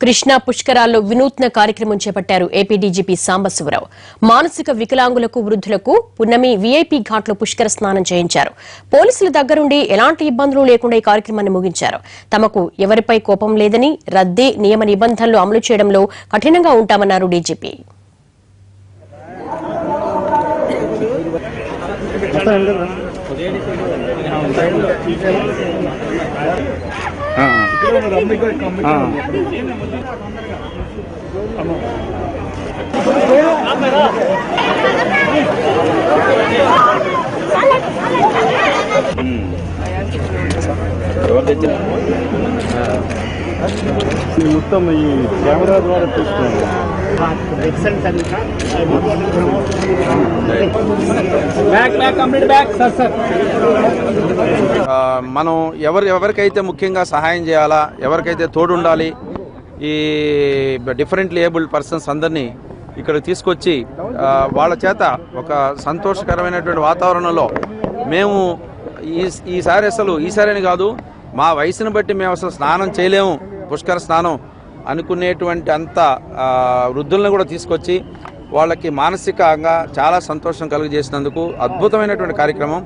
కృష్ణా పుష్కరాల్లో వినూత్న కార్యక్రమం చేపట్టారు ఏపీ డీజీపీ సాంబశివరావు. మానసిక వికలాంగులకు, వృద్ధులకు పున్నమి వీఐపీ ఘాట్లో పుష్కర స్నానం చేయించారు. పోలీసుల దగ్గరుండి ఎలాంటి ఇబ్బందులు లేకుండా ఈ కార్యక్రమాన్ని ముగించారు. తమకు ఎవరిపై కోపం లేదని, రద్దీ నియమ నిబంధనలు అమలు చేయడంలో కఠినంగా ఉంటామన్నారు డీజీపీ. మొత్తం ఈ కెమెరా ద్వారా చూస్తున్నాను. మనం ఎవరికైతే ముఖ్యంగా సహాయం చేయాలా, ఎవరికైతే తోడుండాలి, ఈ డిఫరెంట్లీ ఏబుల్డ్ పర్సన్స్ అందరినీ ఇక్కడ తీసుకొచ్చి వాళ్ళ చేత ఒక సంతోషకరమైనటువంటి వాతావరణంలో మేము ఈసారి కాదు, మా వయసును బట్టి మేము అసలు స్నానం చేయలేము, పుష్కర స్నానం అనుకునేటువంటి అంత వృద్ధులను కూడా తీసుకొచ్చి వాళ్ళకి మానసికంగా చాలా సంతోషం కలుగజేసినందుకు అద్భుతమైనటువంటి కార్యక్రమం.